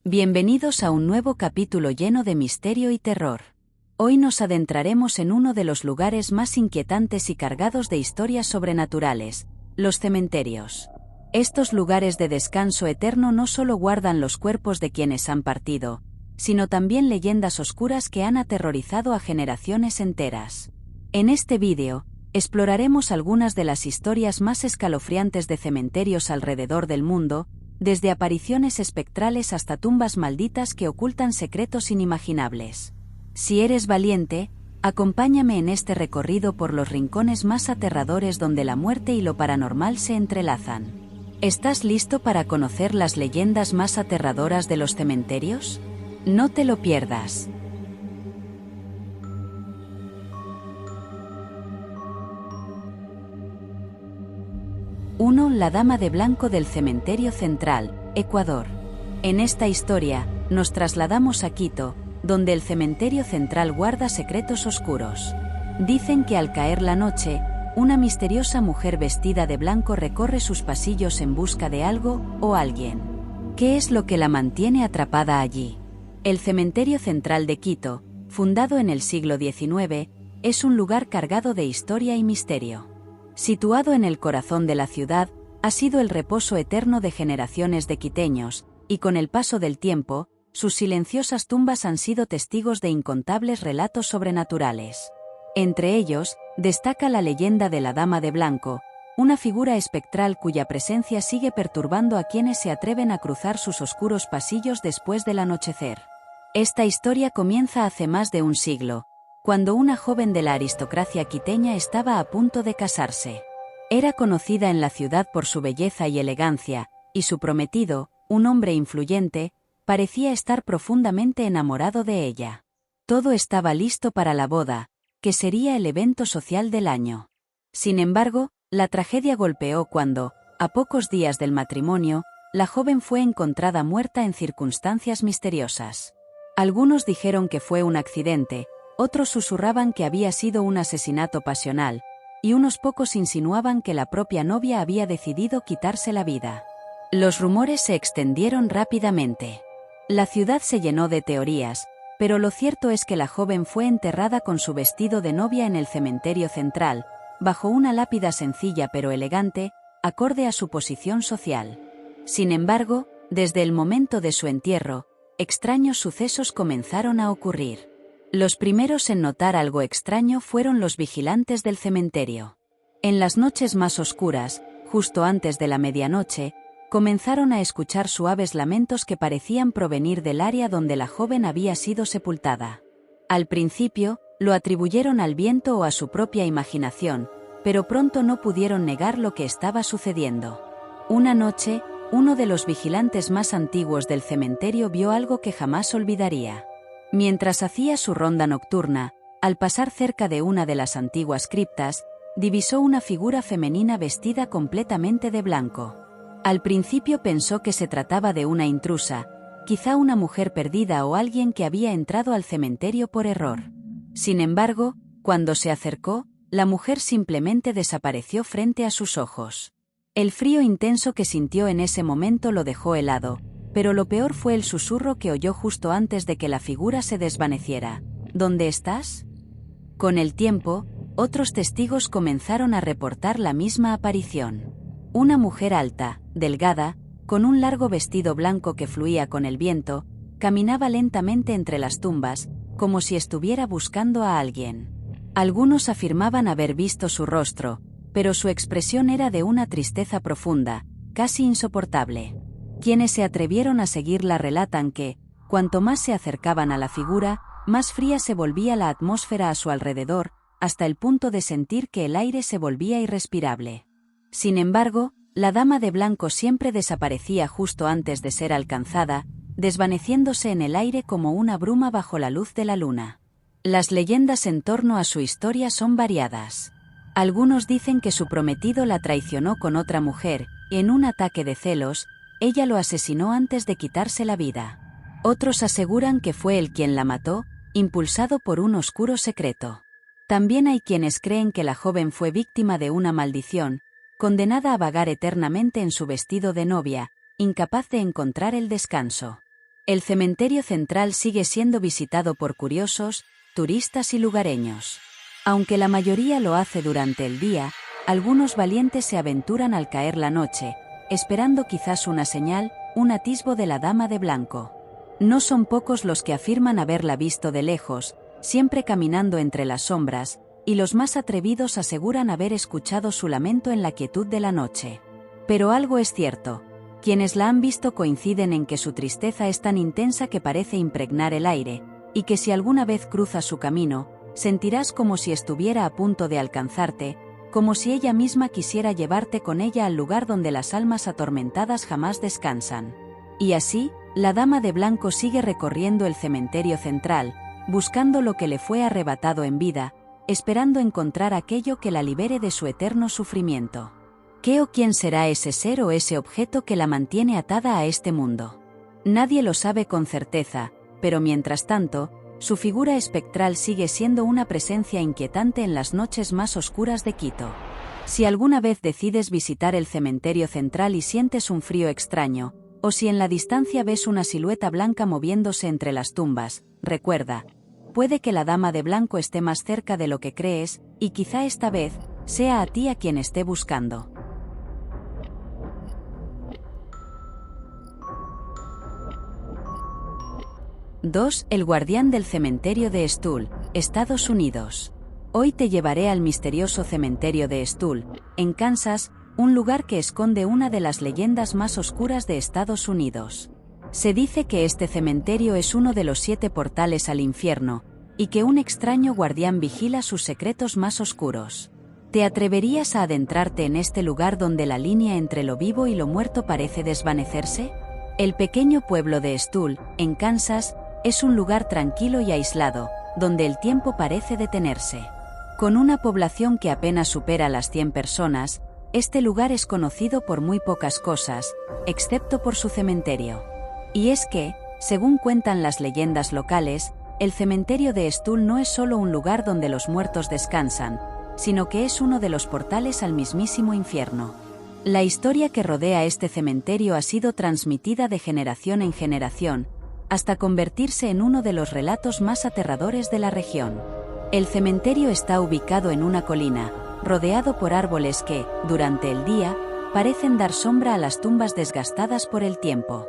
Bienvenidos a un nuevo capítulo lleno de misterio y terror. Hoy nos adentraremos en uno de los lugares más inquietantes y cargados de historias sobrenaturales, los cementerios. Estos lugares de descanso eterno no solo guardan los cuerpos de quienes han partido, sino también leyendas oscuras que han aterrorizado a generaciones enteras. En este vídeo, exploraremos algunas de las historias más escalofriantes de cementerios alrededor del mundo, desde apariciones espectrales hasta tumbas malditas que ocultan secretos inimaginables. Si eres valiente, acompáñame en este recorrido por los rincones más aterradores donde la muerte y lo paranormal se entrelazan. ¿Estás listo para conocer las leyendas más aterradoras de los cementerios? No te lo pierdas. 1. La Dama de Blanco del Cementerio Central, Ecuador. En esta historia, nos trasladamos a Quito, donde el cementerio central guarda secretos oscuros. Dicen que al caer la noche, una misteriosa mujer vestida de blanco recorre sus pasillos en busca de algo o alguien. ¿Qué es lo que la mantiene atrapada allí? El cementerio central de Quito, fundado en el siglo XIX, es un lugar cargado de historia y misterio. Situado en el corazón de la ciudad, ha sido el reposo eterno de generaciones de quiteños, y con el paso del tiempo, sus silenciosas tumbas han sido testigos de incontables relatos sobrenaturales. Entre ellos, destaca la leyenda de la Dama de Blanco, una figura espectral cuya presencia sigue perturbando a quienes se atreven a cruzar sus oscuros pasillos después del anochecer. Esta historia comienza hace más de un siglo, cuando una joven de la aristocracia quiteña estaba a punto de casarse. Era conocida en la ciudad por su belleza y elegancia, y su prometido, un hombre influyente, parecía estar profundamente enamorado de ella. Todo estaba listo para la boda, que sería el evento social del año. Sin embargo, la tragedia golpeó cuando, a pocos días del matrimonio, la joven fue encontrada muerta en circunstancias misteriosas. Algunos dijeron que fue un accidente, otros susurraban que había sido un asesinato pasional, y unos pocos insinuaban que la propia novia había decidido quitarse la vida. Los rumores se extendieron rápidamente. La ciudad se llenó de teorías, pero lo cierto es que la joven fue enterrada con su vestido de novia en el cementerio central, bajo una lápida sencilla pero elegante, acorde a su posición social. Sin embargo, desde el momento de su entierro, extraños sucesos comenzaron a ocurrir. Los primeros en notar algo extraño fueron los vigilantes del cementerio. En las noches más oscuras, justo antes de la medianoche, comenzaron a escuchar suaves lamentos que parecían provenir del área donde la joven había sido sepultada. Al principio, lo atribuyeron al viento o a su propia imaginación, pero pronto no pudieron negar lo que estaba sucediendo. Una noche, uno de los vigilantes más antiguos del cementerio vio algo que jamás olvidaría. Mientras hacía su ronda nocturna, al pasar cerca de una de las antiguas criptas, divisó una figura femenina vestida completamente de blanco. Al principio pensó que se trataba de una intrusa, quizá una mujer perdida o alguien que había entrado al cementerio por error. Sin embargo, cuando se acercó, la mujer simplemente desapareció frente a sus ojos. El frío intenso que sintió en ese momento lo dejó helado, pero lo peor fue el susurro que oyó justo antes de que la figura se desvaneciera. ¿Dónde estás? Con el tiempo, otros testigos comenzaron a reportar la misma aparición. Una mujer alta, delgada, con un largo vestido blanco que fluía con el viento, caminaba lentamente entre las tumbas, como si estuviera buscando a alguien. Algunos afirmaban haber visto su rostro, pero su expresión era de una tristeza profunda, casi insoportable. Quienes se atrevieron a seguirla relatan que, cuanto más se acercaban a la figura, más fría se volvía la atmósfera a su alrededor, hasta el punto de sentir que el aire se volvía irrespirable. Sin embargo, la Dama de Blanco siempre desaparecía justo antes de ser alcanzada, desvaneciéndose en el aire como una bruma bajo la luz de la luna. Las leyendas en torno a su historia son variadas. Algunos dicen que su prometido la traicionó con otra mujer, y en un ataque de celos, ella lo asesinó antes de quitarse la vida. Otros aseguran que fue él quien la mató, impulsado por un oscuro secreto. También hay quienes creen que la joven fue víctima de una maldición, condenada a vagar eternamente en su vestido de novia, incapaz de encontrar el descanso. El cementerio central sigue siendo visitado por curiosos, turistas y lugareños. Aunque la mayoría lo hace durante el día, algunos valientes se aventuran al caer la noche, esperando quizás una señal, un atisbo de la Dama de Blanco. No son pocos los que afirman haberla visto de lejos, siempre caminando entre las sombras, y los más atrevidos aseguran haber escuchado su lamento en la quietud de la noche. Pero algo es cierto. Quienes la han visto coinciden en que su tristeza es tan intensa que parece impregnar el aire, y que si alguna vez cruzas su camino, sentirás como si estuviera a punto de alcanzarte, como si ella misma quisiera llevarte con ella al lugar donde las almas atormentadas jamás descansan. Y así, la Dama de Blanco sigue recorriendo el cementerio central, buscando lo que le fue arrebatado en vida, esperando encontrar aquello que la libere de su eterno sufrimiento. ¿Qué o quién será ese ser o ese objeto que la mantiene atada a este mundo? Nadie lo sabe con certeza, pero mientras tanto, su figura espectral sigue siendo una presencia inquietante en las noches más oscuras de Quito. Si alguna vez decides visitar el cementerio central y sientes un frío extraño, o si en la distancia ves una silueta blanca moviéndose entre las tumbas, recuerda, puede que la Dama de Blanco esté más cerca de lo que crees, y quizá esta vez, sea a ti a quien esté buscando. 2. El guardián del cementerio de Stull, Estados Unidos. Hoy te llevaré al misterioso cementerio de Stull, en Kansas, un lugar que esconde una de las leyendas más oscuras de Estados Unidos. Se dice que este cementerio es uno de los 7 portales al infierno, y que un extraño guardián vigila sus secretos más oscuros. ¿Te atreverías a adentrarte en este lugar donde la línea entre lo vivo y lo muerto parece desvanecerse? El pequeño pueblo de Stull, en Kansas, es un lugar tranquilo y aislado, donde el tiempo parece detenerse. Con una población que apenas supera las 100 personas, este lugar es conocido por muy pocas cosas, excepto por su cementerio. Y es que, según cuentan las leyendas locales, el cementerio de Stull no es solo un lugar donde los muertos descansan, sino que es uno de los portales al mismísimo infierno. La historia que rodea este cementerio ha sido transmitida de generación en generación, hasta convertirse en uno de los relatos más aterradores de la región. El cementerio está ubicado en una colina, rodeado por árboles que, durante el día, parecen dar sombra a las tumbas desgastadas por el tiempo.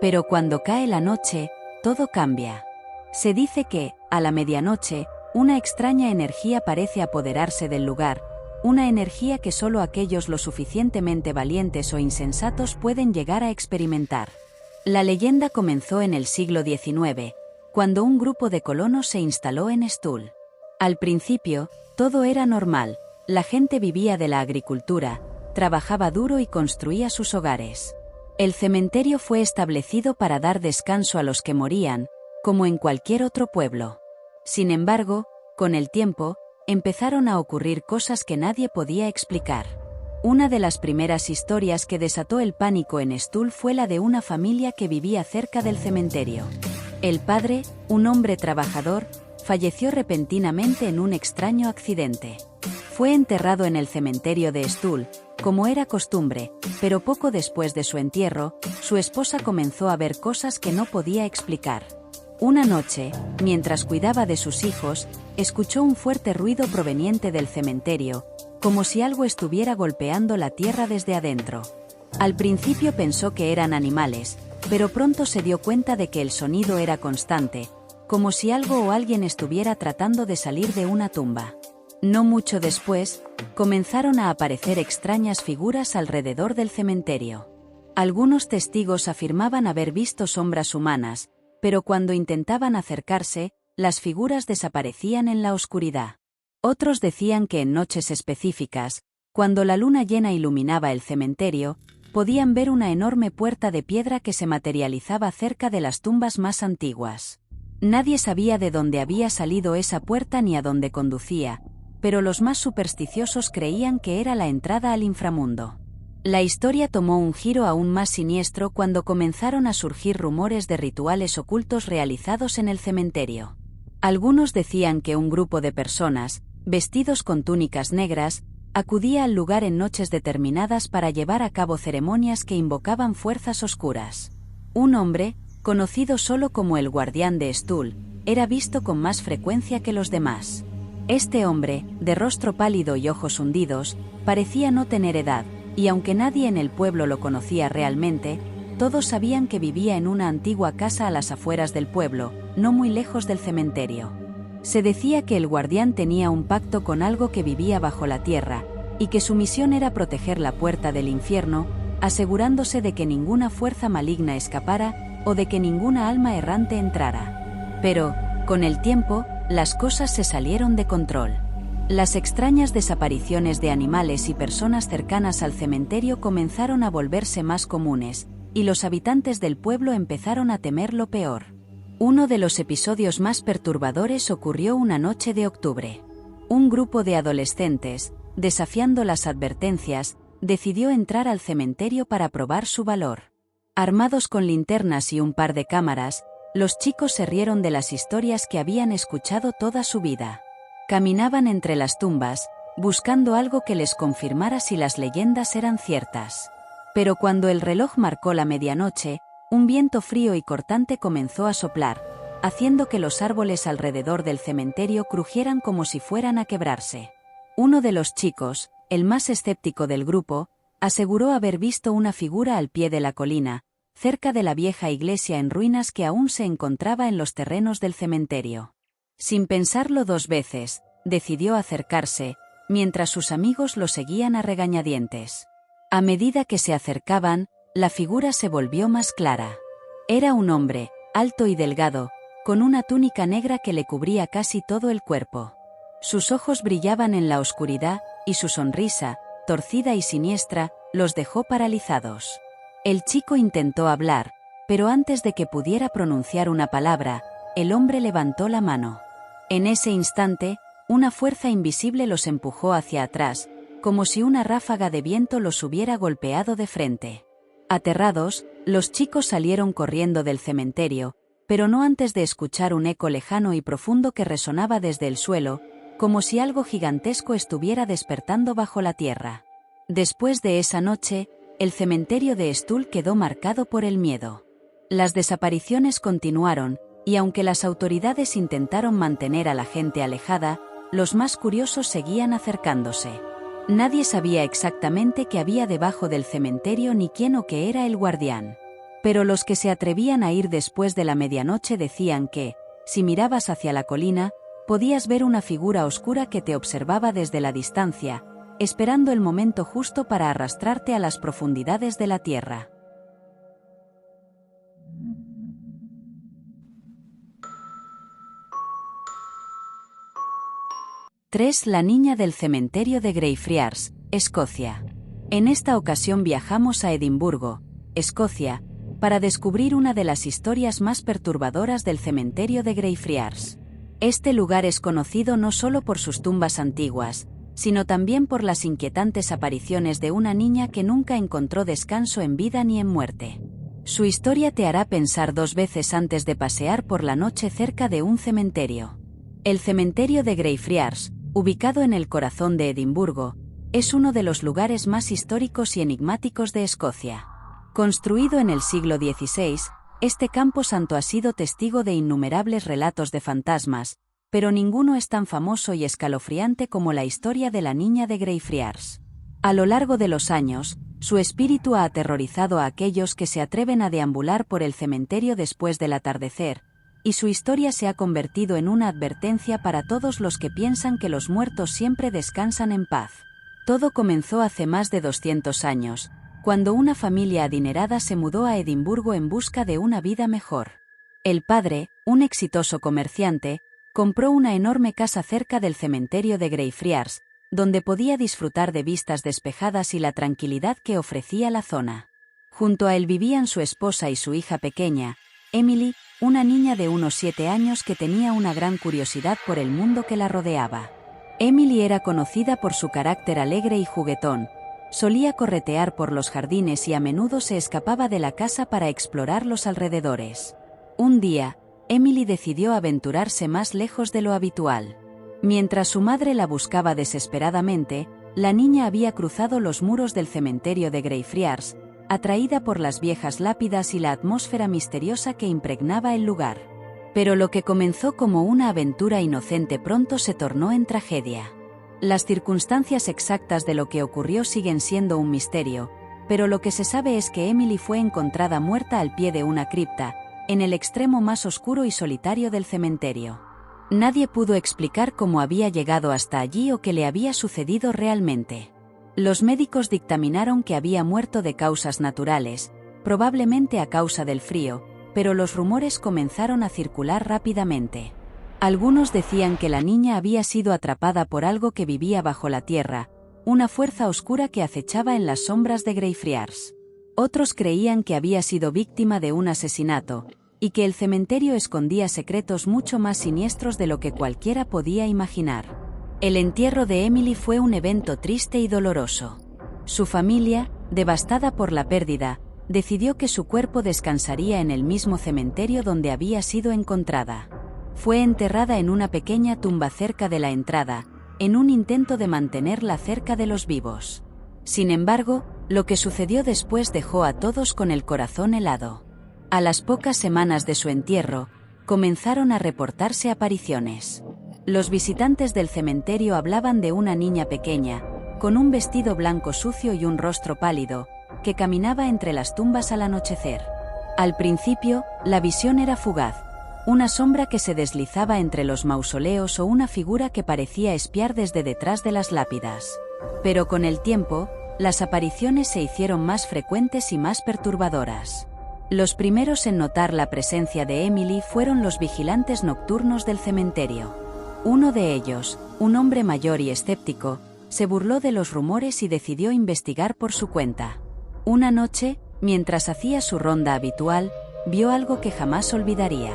Pero cuando cae la noche, todo cambia. Se dice que, a la medianoche, una extraña energía parece apoderarse del lugar, una energía que solo aquellos lo suficientemente valientes o insensatos pueden llegar a experimentar. La leyenda comenzó en el siglo XIX, cuando un grupo de colonos se instaló en Stull. Al principio, todo era normal, la gente vivía de la agricultura, trabajaba duro y construía sus hogares. El cementerio fue establecido para dar descanso a los que morían, como en cualquier otro pueblo. Sin embargo, con el tiempo, empezaron a ocurrir cosas que nadie podía explicar. Una de las primeras historias que desató el pánico en Stull fue la de una familia que vivía cerca del cementerio. El padre, un hombre trabajador, falleció repentinamente en un extraño accidente. Fue enterrado en el cementerio de Stull, como era costumbre, pero poco después de su entierro, su esposa comenzó a ver cosas que no podía explicar. Una noche, mientras cuidaba de sus hijos, escuchó un fuerte ruido proveniente del cementerio, como si algo estuviera golpeando la tierra desde adentro. Al principio pensó que eran animales, pero pronto se dio cuenta de que el sonido era constante, como si algo o alguien estuviera tratando de salir de una tumba. No mucho después, comenzaron a aparecer extrañas figuras alrededor del cementerio. Algunos testigos afirmaban haber visto sombras humanas, pero cuando intentaban acercarse, las figuras desaparecían en la oscuridad. Otros decían que en noches específicas, cuando la luna llena iluminaba el cementerio, podían ver una enorme puerta de piedra que se materializaba cerca de las tumbas más antiguas. Nadie sabía de dónde había salido esa puerta ni a dónde conducía, pero los más supersticiosos creían que era la entrada al inframundo. La historia tomó un giro aún más siniestro cuando comenzaron a surgir rumores de rituales ocultos realizados en el cementerio. Algunos decían que un grupo de personas, vestidos con túnicas negras, acudía al lugar en noches determinadas para llevar a cabo ceremonias que invocaban fuerzas oscuras. Un hombre, conocido solo como el guardián de Stull, era visto con más frecuencia que los demás. Este hombre, de rostro pálido y ojos hundidos, parecía no tener edad, y aunque nadie en el pueblo lo conocía realmente, todos sabían que vivía en una antigua casa a las afueras del pueblo, no muy lejos del cementerio. Se decía que el guardián tenía un pacto con algo que vivía bajo la tierra, y que su misión era proteger la puerta del infierno, asegurándose de que ninguna fuerza maligna escapara, o de que ninguna alma errante entrara. Pero, con el tiempo, las cosas se salieron de control. Las extrañas desapariciones de animales y personas cercanas al cementerio comenzaron a volverse más comunes, y los habitantes del pueblo empezaron a temer lo peor. Uno de los episodios más perturbadores ocurrió una noche de octubre. Un grupo de adolescentes, desafiando las advertencias, decidió entrar al cementerio para probar su valor. Armados con linternas y un par de cámaras, los chicos se rieron de las historias que habían escuchado toda su vida. Caminaban entre las tumbas, buscando algo que les confirmara si las leyendas eran ciertas. Pero cuando el reloj marcó la medianoche, un viento frío y cortante comenzó a soplar, haciendo que los árboles alrededor del cementerio crujieran como si fueran a quebrarse. Uno de los chicos, el más escéptico del grupo, aseguró haber visto una figura al pie de la colina, cerca de la vieja iglesia en ruinas que aún se encontraba en los terrenos del cementerio. Sin pensarlo dos veces, decidió acercarse, mientras sus amigos lo seguían a regañadientes. A medida que se acercaban, la figura se volvió más clara. Era un hombre, alto y delgado, con una túnica negra que le cubría casi todo el cuerpo. Sus ojos brillaban en la oscuridad, y su sonrisa, torcida y siniestra, los dejó paralizados. El chico intentó hablar, pero antes de que pudiera pronunciar una palabra, el hombre levantó la mano. En ese instante, una fuerza invisible los empujó hacia atrás, como si una ráfaga de viento los hubiera golpeado de frente. Aterrados, los chicos salieron corriendo del cementerio, pero no antes de escuchar un eco lejano y profundo que resonaba desde el suelo, como si algo gigantesco estuviera despertando bajo la tierra. Después de esa noche, el cementerio de Stull quedó marcado por el miedo. Las desapariciones continuaron, y aunque las autoridades intentaron mantener a la gente alejada, los más curiosos seguían acercándose. Nadie sabía exactamente qué había debajo del cementerio ni quién o qué era el guardián. Pero los que se atrevían a ir después de la medianoche decían que, si mirabas hacia la colina, podías ver una figura oscura que te observaba desde la distancia, esperando el momento justo para arrastrarte a las profundidades de la tierra. La niña del cementerio de Greyfriars, Escocia. En esta ocasión viajamos a Edimburgo, Escocia, para descubrir una de las historias más perturbadoras del cementerio de Greyfriars. Este lugar es conocido no solo por sus tumbas antiguas, sino también por las inquietantes apariciones de una niña que nunca encontró descanso en vida ni en muerte. Su historia te hará pensar dos veces antes de pasear por la noche cerca de un cementerio. El cementerio de Greyfriars, ubicado en el corazón de Edimburgo, es uno de los lugares más históricos y enigmáticos de Escocia. Construido en el siglo XVI, este camposanto ha sido testigo de innumerables relatos de fantasmas, pero ninguno es tan famoso y escalofriante como la historia de la niña de Greyfriars. A lo largo de los años, su espíritu ha aterrorizado a aquellos que se atreven a deambular por el cementerio después del atardecer, y su historia se ha convertido en una advertencia para todos los que piensan que los muertos siempre descansan en paz. Todo comenzó hace más de 200 años, cuando una familia adinerada se mudó a Edimburgo en busca de una vida mejor. El padre, un exitoso comerciante, compró una enorme casa cerca del cementerio de Greyfriars, donde podía disfrutar de vistas despejadas y la tranquilidad que ofrecía la zona. Junto a él vivían su esposa y su hija pequeña, Emily, una niña de unos 7 años que tenía una gran curiosidad por el mundo que la rodeaba. Emily era conocida por su carácter alegre y juguetón, solía corretear por los jardines y a menudo se escapaba de la casa para explorar los alrededores. Un día, Emily decidió aventurarse más lejos de lo habitual. Mientras su madre la buscaba desesperadamente, la niña había cruzado los muros del cementerio de Greyfriars, atraída por las viejas lápidas y la atmósfera misteriosa que impregnaba el lugar. Pero lo que comenzó como una aventura inocente pronto se tornó en tragedia. Las circunstancias exactas de lo que ocurrió siguen siendo un misterio, pero lo que se sabe es que Emily fue encontrada muerta al pie de una cripta, en el extremo más oscuro y solitario del cementerio. Nadie pudo explicar cómo había llegado hasta allí o qué le había sucedido realmente. Los médicos dictaminaron que había muerto de causas naturales, probablemente a causa del frío, pero los rumores comenzaron a circular rápidamente. Algunos decían que la niña había sido atrapada por algo que vivía bajo la tierra, una fuerza oscura que acechaba en las sombras de Greyfriars. Otros creían que había sido víctima de un asesinato, y que el cementerio escondía secretos mucho más siniestros de lo que cualquiera podía imaginar. El entierro de Emily fue un evento triste y doloroso. Su familia, devastada por la pérdida, decidió que su cuerpo descansaría en el mismo cementerio donde había sido encontrada. Fue enterrada en una pequeña tumba cerca de la entrada, en un intento de mantenerla cerca de los vivos. Sin embargo, lo que sucedió después dejó a todos con el corazón helado. A las pocas semanas de su entierro, comenzaron a reportarse apariciones. Los visitantes del cementerio hablaban de una niña pequeña, con un vestido blanco sucio y un rostro pálido, que caminaba entre las tumbas al anochecer. Al principio, la visión era fugaz, una sombra que se deslizaba entre los mausoleos o una figura que parecía espiar desde detrás de las lápidas. Pero con el tiempo, las apariciones se hicieron más frecuentes y más perturbadoras. Los primeros en notar la presencia de Emily fueron los vigilantes nocturnos del cementerio. Uno de ellos, un hombre mayor y escéptico, se burló de los rumores y decidió investigar por su cuenta. Una noche, mientras hacía su ronda habitual, vio algo que jamás olvidaría.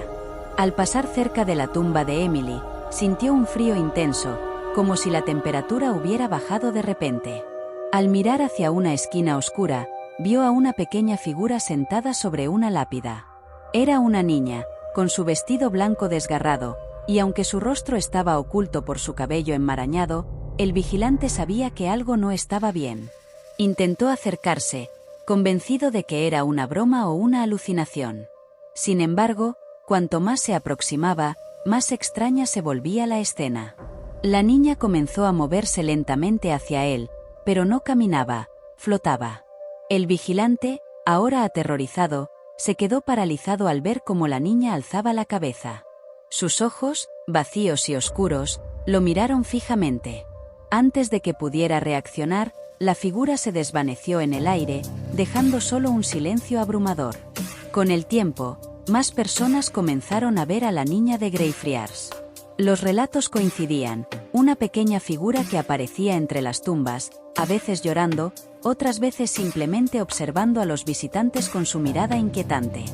Al pasar cerca de la tumba de Emily, sintió un frío intenso, como si la temperatura hubiera bajado de repente. Al mirar hacia una esquina oscura, vio a una pequeña figura sentada sobre una lápida. Era una niña, con su vestido blanco desgarrado, y aunque su rostro estaba oculto por su cabello enmarañado, el vigilante sabía que algo no estaba bien. Intentó acercarse, convencido de que era una broma o una alucinación. Sin embargo, cuanto más se aproximaba, más extraña se volvía la escena. La niña comenzó a moverse lentamente hacia él, pero no caminaba, flotaba. El vigilante, ahora aterrorizado, se quedó paralizado al ver cómo la niña alzaba la cabeza. Sus ojos, vacíos y oscuros, lo miraron fijamente. Antes de que pudiera reaccionar, la figura se desvaneció en el aire, dejando solo un silencio abrumador. Con el tiempo, más personas comenzaron a ver a la niña de Greyfriars. Los relatos coincidían, una pequeña figura que aparecía entre las tumbas, a veces llorando, otras veces simplemente observando a los visitantes con su mirada inquietante.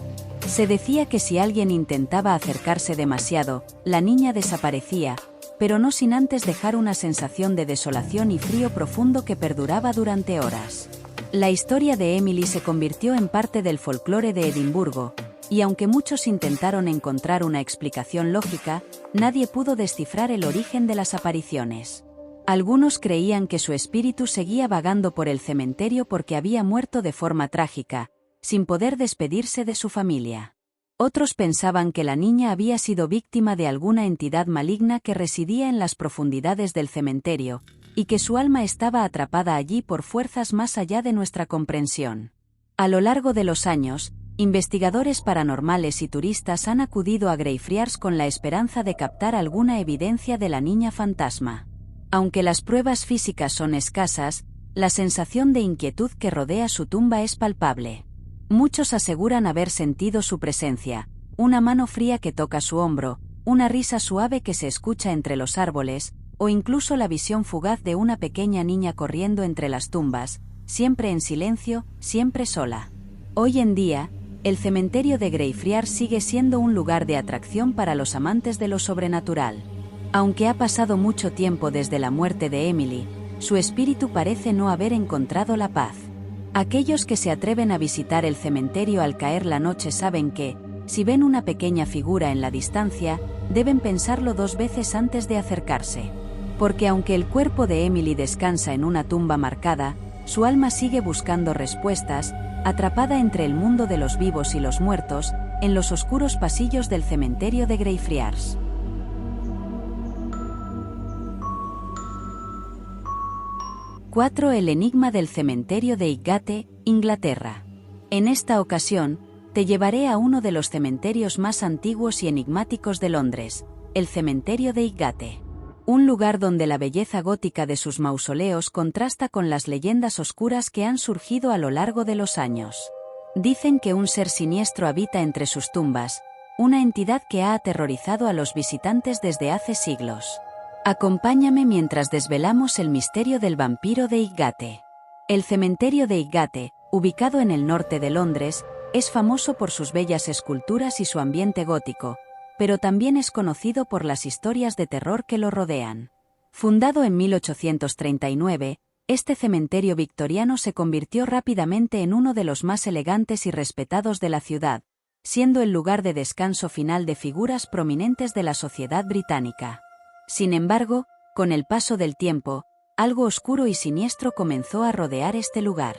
Se decía que si alguien intentaba acercarse demasiado, la niña desaparecía, pero no sin antes dejar una sensación de desolación y frío profundo que perduraba durante horas. La historia de Emily se convirtió en parte del folclore de Edimburgo, y aunque muchos intentaron encontrar una explicación lógica, nadie pudo descifrar el origen de las apariciones. Algunos creían que su espíritu seguía vagando por el cementerio porque había muerto de forma trágica, sin poder despedirse de su familia. Otros pensaban que la niña había sido víctima de alguna entidad maligna que residía en las profundidades del cementerio, y que su alma estaba atrapada allí por fuerzas más allá de nuestra comprensión. A lo largo de los años, investigadores paranormales y turistas han acudido a Greyfriars con la esperanza de captar alguna evidencia de la niña fantasma. Aunque las pruebas físicas son escasas, la sensación de inquietud que rodea su tumba es palpable. Muchos aseguran haber sentido su presencia, una mano fría que toca su hombro, una risa suave que se escucha entre los árboles, o incluso la visión fugaz de una pequeña niña corriendo entre las tumbas, siempre en silencio, siempre sola. Hoy en día, el cementerio de Greyfriars sigue siendo un lugar de atracción para los amantes de lo sobrenatural. Aunque ha pasado mucho tiempo desde la muerte de Emily, su espíritu parece no haber encontrado la paz. Aquellos que se atreven a visitar el cementerio al caer la noche saben que, si ven una pequeña figura en la distancia, deben pensarlo dos veces antes de acercarse. Porque aunque el cuerpo de Emily descansa en una tumba marcada, su alma sigue buscando respuestas, atrapada entre el mundo de los vivos y los muertos, en los oscuros pasillos del cementerio de Greyfriars. ―4. El enigma del cementerio de Highgate, Inglaterra. En esta ocasión, te llevaré a uno de los cementerios más antiguos y enigmáticos de Londres, el cementerio de Highgate. Un lugar donde la belleza gótica de sus mausoleos contrasta con las leyendas oscuras que han surgido a lo largo de los años. Dicen que un ser siniestro habita entre sus tumbas, una entidad que ha aterrorizado a los visitantes desde hace siglos. Acompáñame mientras desvelamos el misterio del vampiro de Highgate. El cementerio de Highgate, ubicado en el norte de Londres, es famoso por sus bellas esculturas y su ambiente gótico, pero también es conocido por las historias de terror que lo rodean. Fundado en 1839, este cementerio victoriano se convirtió rápidamente en uno de los más elegantes y respetados de la ciudad, siendo el lugar de descanso final de figuras prominentes de la sociedad británica. Sin embargo, con el paso del tiempo, algo oscuro y siniestro comenzó a rodear este lugar.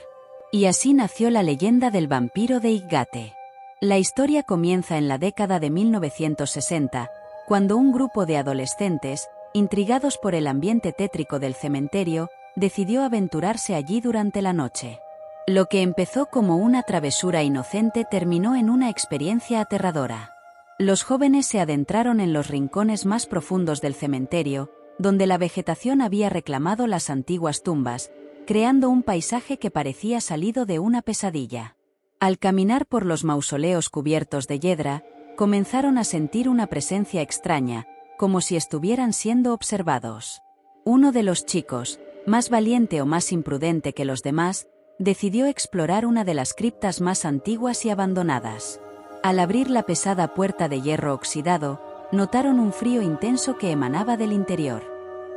Y así nació la leyenda del vampiro de Highgate. La historia comienza en la década de 1960, cuando un grupo de adolescentes, intrigados por el ambiente tétrico del cementerio, decidió aventurarse allí durante la noche. Lo que empezó como una travesura inocente terminó en una experiencia aterradora. Los jóvenes se adentraron en los rincones más profundos del cementerio, donde la vegetación había reclamado las antiguas tumbas, creando un paisaje que parecía salido de una pesadilla. Al caminar por los mausoleos cubiertos de hiedra, comenzaron a sentir una presencia extraña, como si estuvieran siendo observados. Uno de los chicos, más valiente o más imprudente que los demás, decidió explorar una de las criptas más antiguas y abandonadas. Al abrir la pesada puerta de hierro oxidado, notaron un frío intenso que emanaba del interior.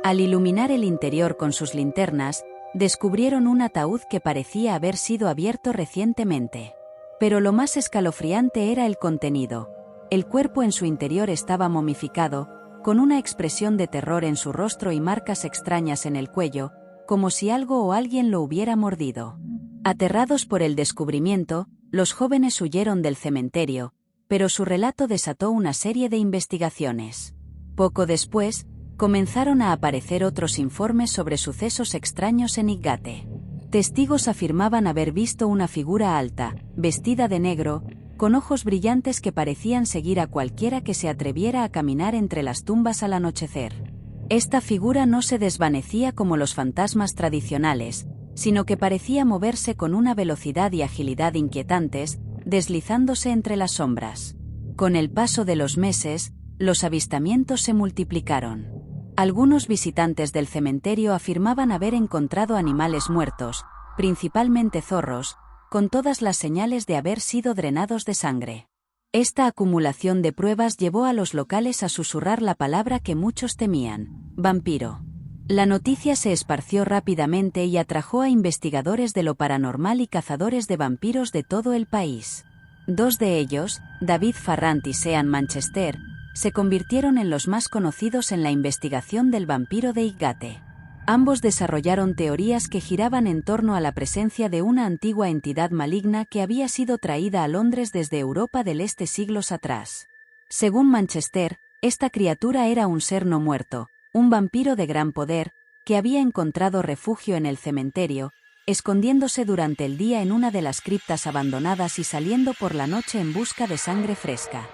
Al iluminar el interior con sus linternas, descubrieron un ataúd que parecía haber sido abierto recientemente. Pero lo más escalofriante era el contenido. El cuerpo en su interior estaba momificado, con una expresión de terror en su rostro y marcas extrañas en el cuello, como si algo o alguien lo hubiera mordido. Aterrados por el descubrimiento, los jóvenes huyeron del cementerio, pero su relato desató una serie de investigaciones. Poco después, comenzaron a aparecer otros informes sobre sucesos extraños en Highgate. Testigos afirmaban haber visto una figura alta, vestida de negro, con ojos brillantes que parecían seguir a cualquiera que se atreviera a caminar entre las tumbas al anochecer. Esta figura no se desvanecía como los fantasmas tradicionales, sino que parecía moverse con una velocidad y agilidad inquietantes, deslizándose entre las sombras. Con el paso de los meses, los avistamientos se multiplicaron. Algunos visitantes del cementerio afirmaban haber encontrado animales muertos, principalmente zorros, con todas las señales de haber sido drenados de sangre. Esta acumulación de pruebas llevó a los locales a susurrar la palabra que muchos temían: vampiro. La noticia se esparció rápidamente y atrajo a investigadores de lo paranormal y cazadores de vampiros de todo el país. Dos de ellos, David Farrant y Sean Manchester, se convirtieron en los más conocidos en la investigación del vampiro de Highgate. Ambos desarrollaron teorías que giraban en torno a la presencia de una antigua entidad maligna que había sido traída a Londres desde Europa del Este siglos atrás. Según Manchester, esta criatura era un ser no muerto, un vampiro de gran poder, que había encontrado refugio en el cementerio, escondiéndose durante el día en una de las criptas abandonadas y saliendo por la noche en busca de sangre fresca.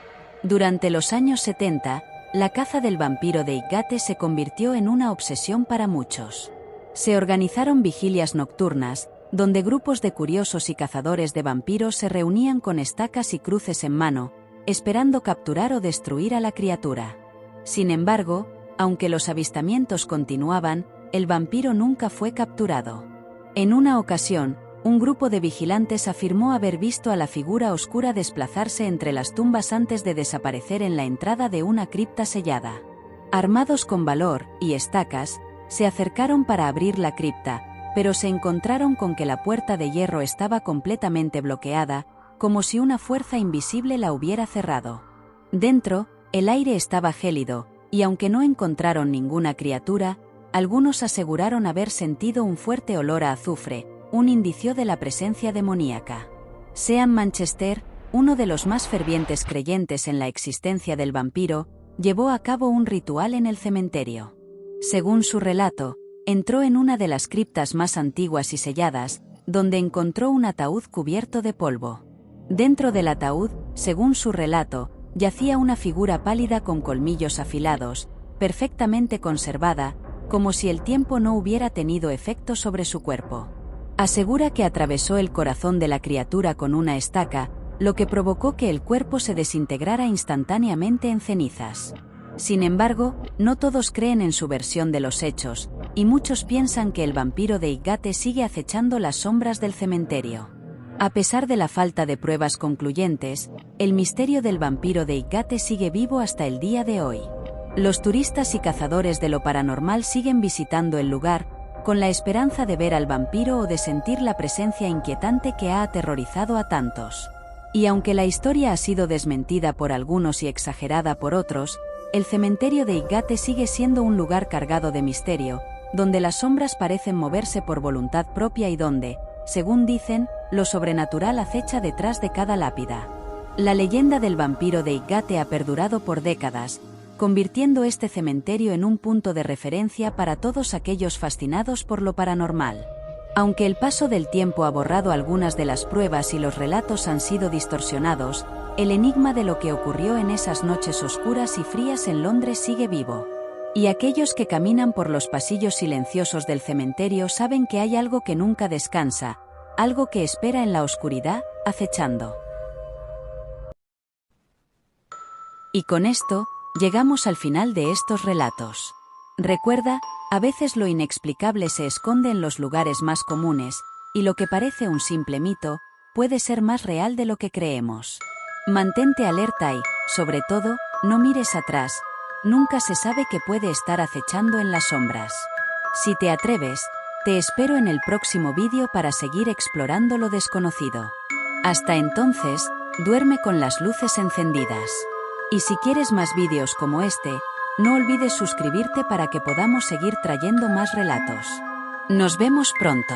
Durante los años 70, la caza del vampiro de Highgate se convirtió en una obsesión para muchos. Se organizaron vigilias nocturnas, donde grupos de curiosos y cazadores de vampiros se reunían con estacas y cruces en mano, esperando capturar o destruir a la criatura. Sin embargo, aunque los avistamientos continuaban, el vampiro nunca fue capturado. En una ocasión, un grupo de vigilantes afirmó haber visto a la figura oscura desplazarse entre las tumbas antes de desaparecer en la entrada de una cripta sellada. Armados con valor y estacas, se acercaron para abrir la cripta, pero se encontraron con que la puerta de hierro estaba completamente bloqueada, como si una fuerza invisible la hubiera cerrado. Dentro, el aire estaba gélido, y aunque no encontraron ninguna criatura, algunos aseguraron haber sentido un fuerte olor a azufre, un indicio de la presencia demoníaca. Sean Manchester, uno de los más fervientes creyentes en la existencia del vampiro, llevó a cabo un ritual en el cementerio. Según su relato, entró en una de las criptas más antiguas y selladas, donde encontró un ataúd cubierto de polvo. Dentro del ataúd, según su relato, yacía una figura pálida con colmillos afilados, perfectamente conservada, como si el tiempo no hubiera tenido efecto sobre su cuerpo. Asegura que atravesó el corazón de la criatura con una estaca, lo que provocó que el cuerpo se desintegrara instantáneamente en cenizas. Sin embargo, no todos creen en su versión de los hechos, y muchos piensan que el vampiro de Highgate sigue acechando las sombras del cementerio. A pesar de la falta de pruebas concluyentes, el misterio del vampiro de Highgate sigue vivo hasta el día de hoy. Los turistas y cazadores de lo paranormal siguen visitando el lugar, con la esperanza de ver al vampiro o de sentir la presencia inquietante que ha aterrorizado a tantos. Y aunque la historia ha sido desmentida por algunos y exagerada por otros, el cementerio de Highgate sigue siendo un lugar cargado de misterio, donde las sombras parecen moverse por voluntad propia y donde, según dicen, lo sobrenatural acecha detrás de cada lápida. La leyenda del vampiro de Highgate ha perdurado por décadas, convirtiendo este cementerio en un punto de referencia para todos aquellos fascinados por lo paranormal. Aunque el paso del tiempo ha borrado algunas de las pruebas y los relatos han sido distorsionados, el enigma de lo que ocurrió en esas noches oscuras y frías en Londres sigue vivo. Y aquellos que caminan por los pasillos silenciosos del cementerio saben que hay algo que nunca descansa, algo que espera en la oscuridad, acechando. Y con esto, llegamos al final de estos relatos. Recuerda, a veces lo inexplicable se esconde en los lugares más comunes, y lo que parece un simple mito, puede ser más real de lo que creemos. Mantente alerta y, sobre todo, no mires atrás, nunca se sabe qué puede estar acechando en las sombras. Si te atreves, te espero en el próximo vídeo para seguir explorando lo desconocido. Hasta entonces, duerme con las luces encendidas. Y si quieres más vídeos como este, no olvides suscribirte para que podamos seguir trayendo más relatos. Nos vemos pronto.